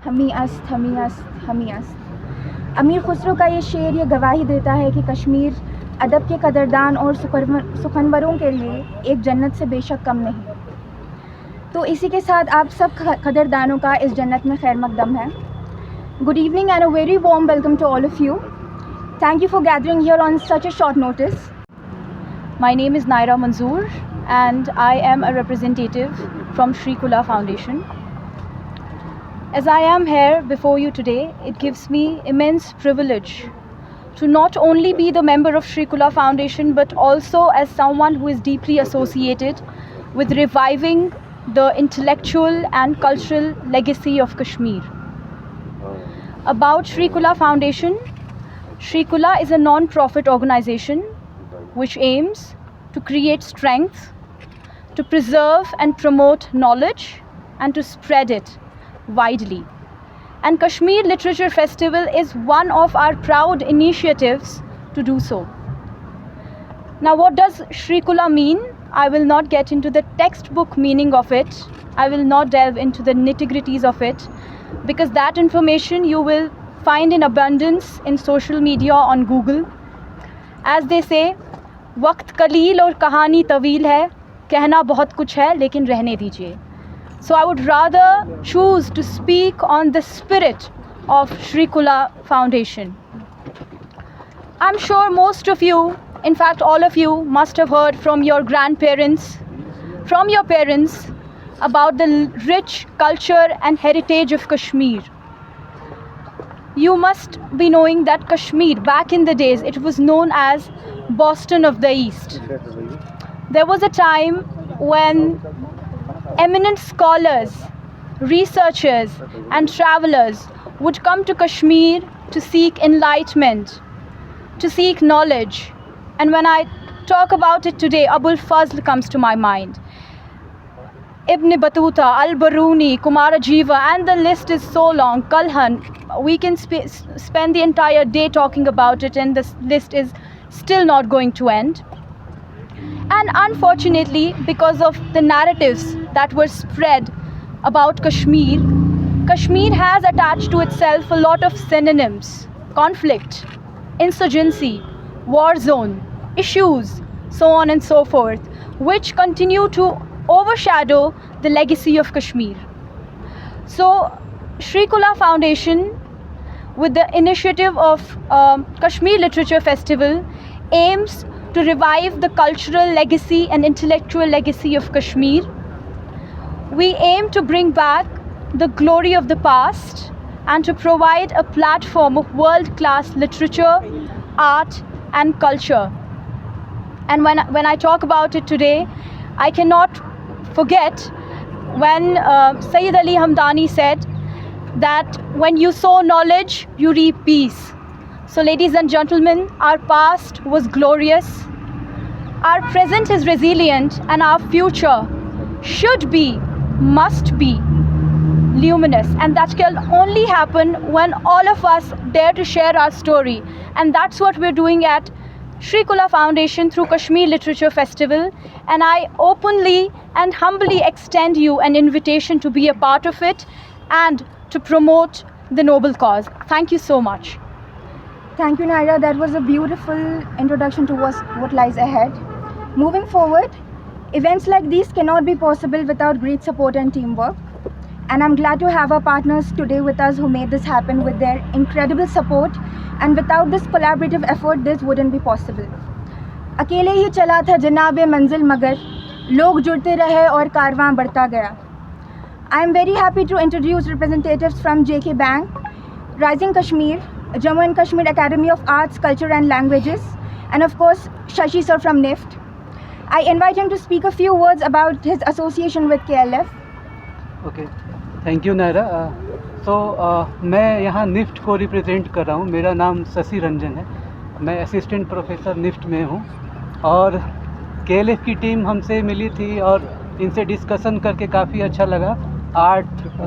हमी अस्त हमी अस्त हमी अस्त। अमीर खुसरो का ये शेर ये गवाही देता है कि कश्मीर अदब के कदरदान और सुखनवरों के लिए एक जन्नत से बेशक कम नहीं। तो इसी के साथ आप सब कदरदानों का इस जन्नत में खैर मकदम है। Good evening and a very warm welcome to all of you. Thank you for gathering here on such a short notice. My name is Naira Manzoor and I am a representative from Sri Kula Foundation. As I am here before you today, it gives me immense privilege to not only be the member of Sri Kula Foundation but also as someone who is deeply associated with reviving the intellectual and cultural legacy of Kashmir. About Sri Kula Foundation, Sri Kula is a non-profit organization which aims to create strength, to preserve and promote knowledge and to spread it widely. And Kashmir Literature Festival is one of our proud initiatives to do so. Now, what does Sri Kula mean? I will not get into the textbook meaning of it. I will not delve into the nitty-gritties of it, because that information you will find in abundance in social media on Google. As they say, वक्त कलील और कहानी तवील है, कहना बहुत कुछ है लेकिन रहने दीजिए. So I would rather choose to speak on the spirit of Sri Kula Foundation. I'm sure most of you, in fact all of you, must have heard from your grandparents, from your parents, about the rich culture and heritage of Kashmir. You must be knowing that Kashmir, back in the days, it was known as Boston of the East. There was a time when eminent scholars, researchers and travelers would come to Kashmir to seek enlightenment, to seek knowledge. And when I talk about it today, Abul Fazl comes to my mind. Ibn Battuta, Al-Baruni, Kumarajiva, and the list is so long. Kalhan, we can spend the entire day talking about it and this list is still not going to end. And unfortunately, because of the narratives that were spread about Kashmir, Kashmir has attached to itself a lot of synonyms: conflict, insurgency, war zone, issues, so on and so forth, which continue to overshadow the legacy of Kashmir. So Sri Kula Foundation, with the initiative of Kashmir Literature Festival, aims to revive the cultural legacy and intellectual legacy of Kashmir. We aim to bring back the glory of the past and to provide a platform of world-class literature, art and culture. And when I talk about it today, I cannot forget when Sayyid Ali Hamdani said that when you sow knowledge, you reap peace. So ladies and gentlemen, our past was glorious, our present is resilient, and our future should be, must be luminous. And that can only happen when all of us dare to share our story. And that's what we're doing at Sri Kula Foundation through Kashmir Literature Festival, and I openly and humbly extend you an invitation to be a part of it and to promote the noble cause. Thank you so much. Thank you, Naira. That was a beautiful introduction to what lies ahead. Moving forward, events like these cannot be possible without great support and teamwork. And I'm glad to have our partners today with us who made this happen with their incredible support. And without this collaborative effort, this wouldn't be possible. अकेले ही चला था जनाबे मंजिल मगर लोग जुड़ते रहे और कारवां बढ़ता गया. I am very happy to introduce representatives from JK Bank, Rising Kashmir, Jammu and Kashmir Academy of Arts, Culture and Languages, and of course Shashi sir from NIFT. I invite him to speak a few words about his association with KLF. Okay, thank you Naira. मैं यहाँ NIFT को represent कर रहा हूँ. मेरा नाम शशि रंजन है. मैं असिस्टेंट प्रोफेसर निफ्ट में हूँ और KLF की टीम हमसे मिली थी और इनसे डिस्कशन करके काफ़ी अच्छा लगा. आर्ट,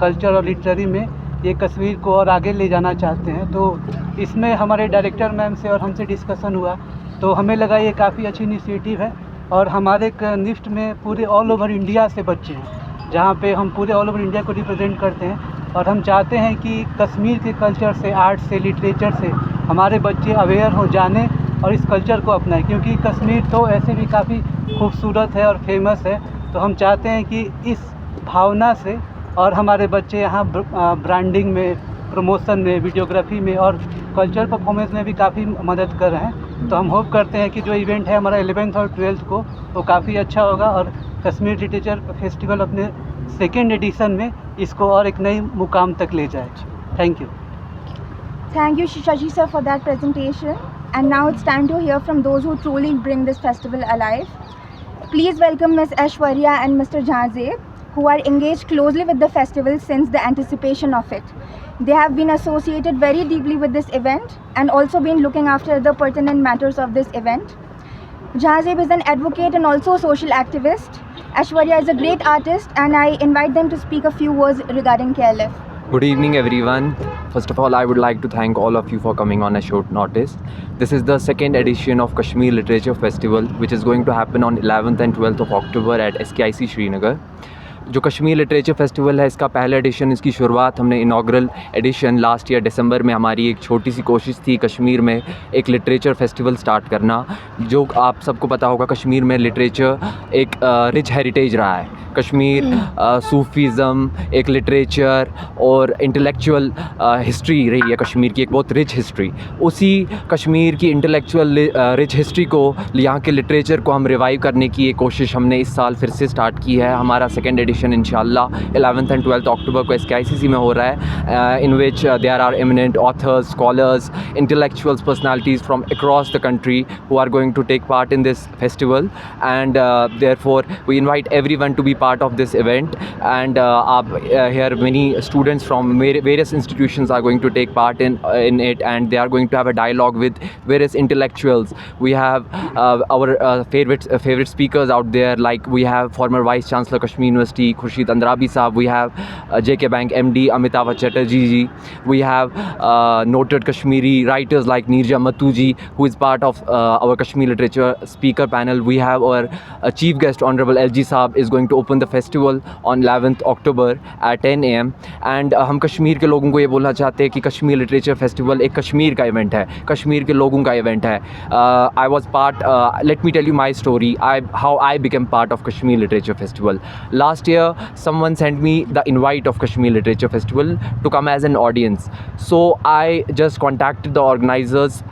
कल्चर और लिटरेरी में ये कश्मीर को और आगे ले जाना चाहते हैं. तो इसमें हमारे डायरेक्टर मैम से और हमसे डिस्कशन हुआ तो हमें लगा ये काफ़ी अच्छी इनिशिएटिव है. और हमारे निफ्ट में पूरे ऑल ओवर इंडिया से बच्चे हैं, जहाँ पे हम पूरे ऑल ओवर इंडिया को रिप्रेजेंट करते हैं. और हम चाहते हैं कि कश्मीर के कल्चर से, आर्ट से, लिटरेचर से हमारे बच्चे अवेयर हो, जाने और इस कल्चर को अपनाएं, क्योंकि कश्मीर तो ऐसे भी काफ़ी खूबसूरत है और फेमस है। तो हम चाहते हैं कि इस भावना से और हमारे बच्चे यहाँ ब्रांडिंग में, प्रमोशन में, वीडियोग्राफी में और कल्चर परफॉर्मेंस में भी काफ़ी मदद कर रहे हैं। तो हम होप करते हैं कि जो इवेंट है हमारा 11th और 12th को, वो काफ़ी अच्छा होगा और कश्मीर लिटरेचर फेस्टिवल अपने सेकेंड एडिशन में इसको और एक नई मुकाम तक ले जाए। Thank you. Thank you, Shashi sir, for that presentation. And now it's time to hear from those who truly bring this festival alive. Please welcome Ms. Aishwarya and Mr. Jhanzeb, who are engaged closely with the festival since the anticipation of it. They have been associated very deeply with this event and also been looking after the pertinent matters of this event. Jhanzeb is an advocate and also a social activist. Aishwarya is a great artist, and I invite them to speak a few words regarding KLF. Good evening everyone. First of all, I would like to thank all of you for coming on a short notice. This is the second edition of Kashmir Literature Festival, which is going to happen on 11th and 12th of October at SKIC Srinagar. जो Kashmir Literature festival है, इसका पहला addition, इसकी शुरुआत हमने inaugural addition last year दिसंबर में, हमारी एक छोटी सी कोशिश थी कश्मीर में एक लिटरेचर फेस्टिवल स्टार्ट करना। जो आप सबको पता होगा, कश्मीर में लिटरेचर एक रिच हेरिटेज रहा है। कश्मीर सूफीज़म, एक लिटरेचर और इंटेलेक्चुअल हिस्ट्री रही है कश्मीर की, एक बहुत रिच हिस्ट्री। उसी कश्मीर की इंटेलेक्चुअल रिच हिस्ट्री को, यहाँ के लिटरेचर को हम रिवाइव करने की एक कोशिश हमने इस साल फिर से स्टार्ट की है। हमारा सेकेंड एडिशन इंशाल्लाह 11th and 12th अक्टूबर को SKICC में हो रहा है, in which there are eminent authors, scholars, intellectuals, personalities from across the country who are going to take part in this festival, and therefore we invite everyone to be part of this event, and here many students from various institutions are going to take part in it, and they are going to have a dialogue with various intellectuals. We have our favorite speakers out there, like we have former Vice Chancellor Kashmir University Khurshid Andrabi Sahab, we have JK Bank MD Amitabh Chatterjee ji, we have noted Kashmiri writers like Neerja Mattu ji, who is part of our Kashmir literature speaker panel. We have our chief guest Honorable LG Sahab is going to open the festival on 11th October at 10 AM, and हम कश्मीर के लोगों को ये बोलना चाहते हैं कि Kashmir Literature festival एक कश्मीर का इवेंट है, कश्मीर के लोगों का इवेंट है। I was part, let me tell you my story, how I became part of Kashmir Literature Festival. Last year someone sent me the invite of Kashmir Literature Festival to come as an audience, so I just contacted the organizers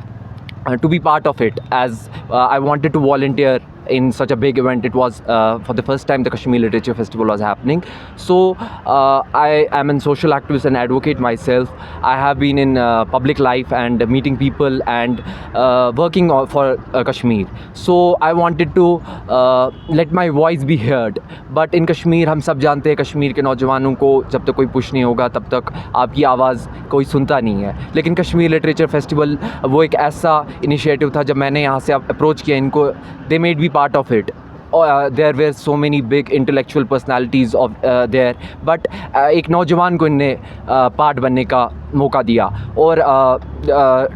to be part of it, as I wanted to volunteer in such a big event. It was for the first time the Kashmir Literature Festival was happening. So I am a social activist and advocate myself. I have been in public life and meeting people and working for Kashmir. So I wanted to let my voice be heard. But in Kashmir, हम सब जानते हैं कश्मीर के नौजवानों को जब तक कोई पुश नहीं होगा तब तक आपकी आवाज़ कोई सुनता नहीं है। लेकिन कश्मीर लिटरेचर फेस्टिवल वो एक ऐसा इनिशिएटिव था, जब मैंने यहाँ से अप्रोच किया इनको, they made me part of it. There were so many big intellectual personalities of there, but एक नौजवान को इनने पार्ट बनने का मौका दिया, और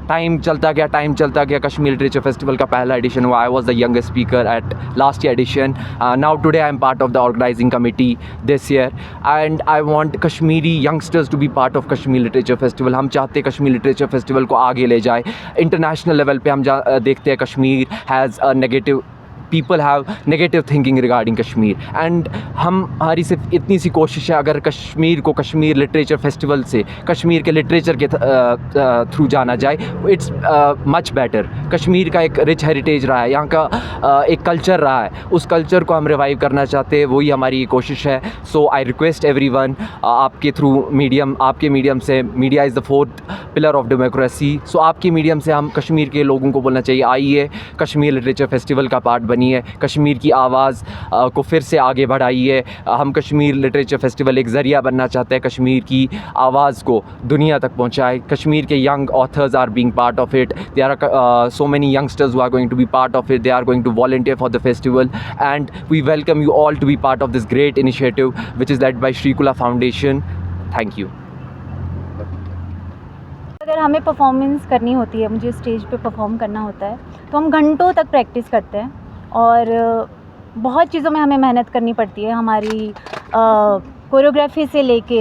टाइम चलता गया, कश्मीर लिटरेचर फेस्टिवल का पहला एडिशन हुआ। I was the youngest speaker at last year edition. Now today I am part of the organising committee this year, and I want Kashmiri youngsters to be part of Kashmir Literature Festival. हम चाहते हैं Kashmir Literature festival को आगे ले जाए. International level पे हम देखते हैं Kashmir has a negative, people have negative thinking regarding Kashmir, and हमारी सिर्फ इतनी सी कोशिश है, अगर कश्मीर को कश्मीर लिटरेचर फेस्टिवल से कश्मीर के लिटरेचर के थ्रू जाना जाए, इट्स मच बेटर. कश्मीर का एक रिच हेरिटेज रहा है, यहाँ का एक कल्चर रहा है, उस कल्चर को हम रिवाइव करना चाहते हैं, वही हमारी कोशिश है. सो आई रिक्वेस्ट एवरीवन, आपके थ्रू मीडियम, आपके मीडियम से, media is the fourth pillar of democracy, so आपके मीडियम से हम कश्मीर के लोगों को बोलना चाहिए, आइए कश्मीर लिटरेचर फेस्टिवल का पार्ट बनिए, कश्मीर की आवाज़ को फिर से आगे बढ़ाइए. हम कश्मीर लिटरेचर फेस्टिवल एक ज़रिया बनना चाहते हैं, कश्मीर की आवाज़ को दुनिया तक पहुंचाए. कश्मीर के young authors are being part of it. There are so many youngsters who are going to be part of it. They are going to volunteer for the festival, and we welcome you all to be part of this great initiative which is led by Shrikula foundation. Thank you. अगर हमें performance करनी होती है, मुझे stage पे perform करना होता है, तो हम घंटों तक प्रैक्टिस करते हैं और बहुत चीज़ों में हमें मेहनत करनी पड़ती है. हमारी कोरियोग्राफी से लेके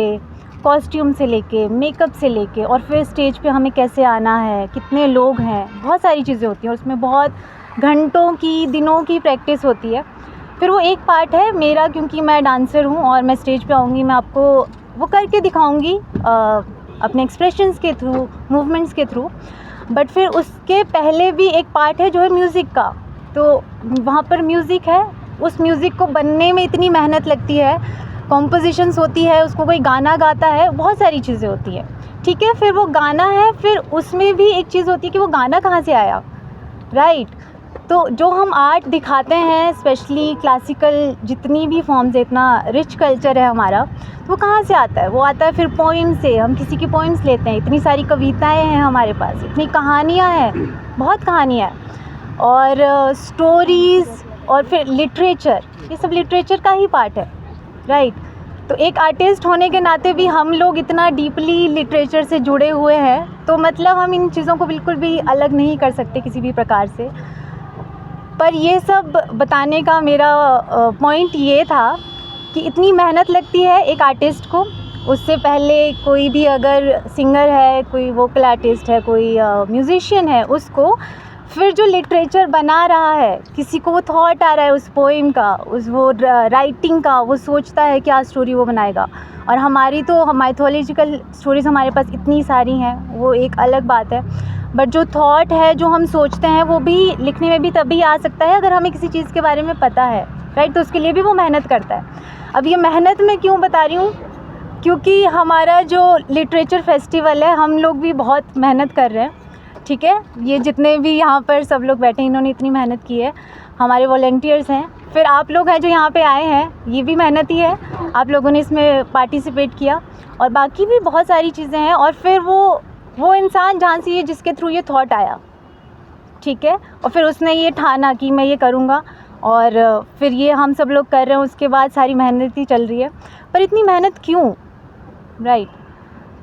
कॉस्ट्यूम से लेके, मेकअप से लेके, और फिर स्टेज पे हमें कैसे आना है, कितने लोग हैं, बहुत सारी चीज़ें होती हैं और उसमें बहुत घंटों की, दिनों की प्रैक्टिस होती है। फिर वो एक पार्ट है मेरा, क्योंकि मैं डांसर हूँ और मैं स्टेज पे आऊँगी, मैं आपको वो करके दिखाऊँगी अपने एक्सप्रेशंस के थ्रू, मूवमेंट्स के थ्रू। बट फिर उसके पहले भी एक पार्ट है जो है म्यूज़िक का। तो वहाँ पर म्यूज़िक है, उस म्यूज़िक को बनने में इतनी मेहनत लगती है, कॉम्पोजिशंस होती है, उसको कोई गाना गाता है, बहुत सारी चीज़ें होती हैं, ठीक है। फिर वो गाना है, फिर उसमें भी एक चीज़ होती है कि वो गाना कहाँ से आया, राइट। तो जो हम आर्ट दिखाते हैं, स्पेशली क्लासिकल जितनी भी फॉर्म्स है, इतना रिच कल्चर है हमारा, वो कहाँ से आता है? वो आता है फिर पोइम से। हम किसी की पोइम्स लेते हैं, इतनी सारी कविताएं हैं हमारे पास, इतनी कहानियाँ हैं, बहुत कहानियाँ हैं, और स्टोरीज़, और फिर लिटरेचर, ये सब लिटरेचर का ही पार्ट है, राइट। तो एक आर्टिस्ट होने के नाते भी हम लोग इतना डीपली लिटरेचर से जुड़े हुए हैं, तो मतलब हम इन चीज़ों को बिल्कुल भी अलग नहीं कर सकते किसी भी प्रकार से। पर ये सब बताने का मेरा पॉइंट ये था कि इतनी मेहनत लगती है एक आर्टिस्ट को। उससे पहले कोई भी अगर सिंगर है, कोई वोकल आर्टिस्ट है, कोई म्यूज़िशियन है, उसको फिर जो लिटरेचर बना रहा है, किसी को वो थॉट आ रहा है उस पोइम का, उस वो राइटिंग का, वो सोचता है क्या स्टोरी वो बनाएगा। और हमारी तो माइथोलॉजिकल स्टोरीज़ हमारे पास इतनी सारी हैं, वो एक अलग बात है। बट जो थॉट है, जो हम सोचते हैं, वो भी लिखने में भी तभी आ सकता है अगर हमें किसी चीज़ के बारे में पता है, राइट। तो उसके लिए भी वो मेहनत करता है। अब ये मेहनत मैं क्यों बता रही हूँ, क्योंकि हमारा जो लिटरेचर फेस्टिवल है, हम लोग भी बहुत मेहनत कर रहे हैं, ठीक है। ये जितने भी यहाँ पर सब लोग बैठे हैं, इन्होंने इतनी मेहनत की है, हमारे वॉलंटियर्स हैं, फिर आप लोग हैं जो यहाँ पे आए हैं, ये भी मेहनत ही है, आप लोगों ने इसमें पार्टिसिपेट किया, और बाकी भी बहुत सारी चीज़ें हैं। और फिर वो इंसान जहाँ से ये, जिसके थ्रू ये थॉट आया, ठीक है, और फिर उसने ये ठाना कि मैं ये करूँगा, और फिर ये हम सब लोग कर रहे हैं, उसके बाद सारी मेहनत ही चल रही है। पर इतनी मेहनत क्यों, राइट।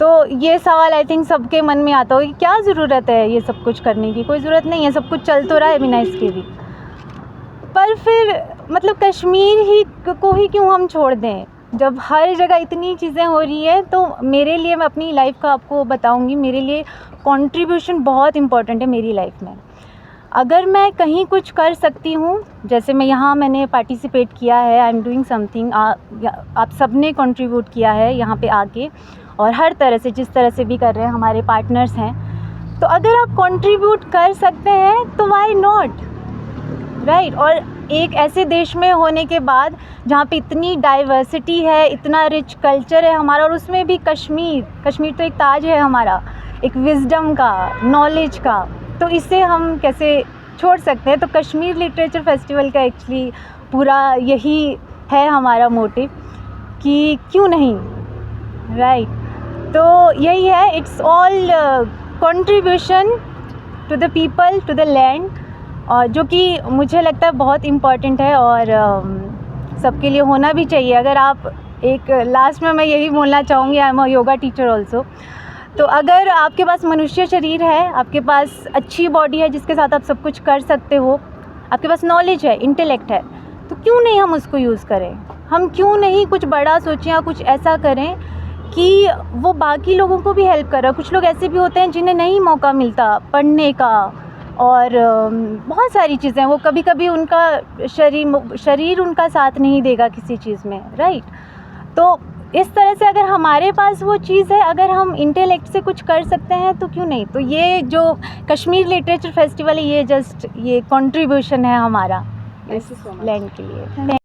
तो ये सवाल आई थिंक सबके मन में आता होगा कि क्या ज़रूरत है ये सब कुछ करने की? कोई ज़रूरत नहीं है, सब कुछ चल तो रहा है बिना इसके भी। पर फिर मतलब कश्मीर ही को ही क्यों हम छोड़ दें, जब हर जगह इतनी चीज़ें हो रही है। तो मेरे लिए, मैं अपनी लाइफ का आपको बताऊंगी, मेरे लिए कंट्रीब्यूशन बहुत इम्पॉर्टेंट है मेरी लाइफ में। अगर मैं कहीं कुछ कर सकती हूँ, जैसे मैं यहाँ मैंने पार्टिसिपेट किया है, आई एम डूइंग समथिंग, आप सब ने कंट्रीब्यूट किया है यहाँ पे आके, और हर तरह से, जिस तरह से भी कर रहे हैं, हमारे पार्टनर्स हैं। तो अगर आप कंट्रीब्यूट कर सकते हैं तो व्हाई नॉट, राइट। और एक ऐसे देश में होने के बाद जहाँ पे इतनी डाइवर्सिटी है, इतना रिच कल्चर है हमारा, और उसमें भी कश्मीर तो एक ताज है हमारा, एक विजडम का, नॉलेज का, तो इसे हम कैसे छोड़ सकते हैं। तो कश्मीर लिटरेचर फेस्टिवल का एक्चुअली पूरा यही है हमारा मोटिव कि क्यों नहीं, राइट। तो यही है, it's all contribution to the people, to the land, और जो कि मुझे लगता है बहुत इम्पॉर्टेंट है, और सबके लिए होना भी चाहिए। अगर आप एक लास्ट में मैं यही बोलना चाहूँगी, I am a yoga teacher also. तो अगर आपके पास मनुष्य शरीर है, आपके पास अच्छी बॉडी है जिसके साथ आप सब कुछ कर सकते हो, आपके पास नॉलेज है, इंटेलेक्ट है, तो क्यों नहीं हम उसको यूज़ करें? हम क्यों नहीं कुछ बड़ा सोचें या कुछ ऐसा करें कि वो बाकी लोगों को भी हेल्प कर रहा है। कुछ लोग ऐसे भी होते हैं जिन्हें नहीं मौका मिलता पढ़ने का, और बहुत सारी चीज़ें, वो कभी कभी उनका शरीर उनका साथ नहीं देगा किसी चीज़ में, राइट। तो इस तरह से अगर हमारे पास वो चीज़ है, अगर हम इंटेलेक्ट से कुछ कर सकते हैं तो क्यों नहीं। तो ये जो कश्मीर लिटरेचर फेस्टिवल है, ये जस्ट ये कंट्रीब्यूशन है हमारा इस लैंड के लिए।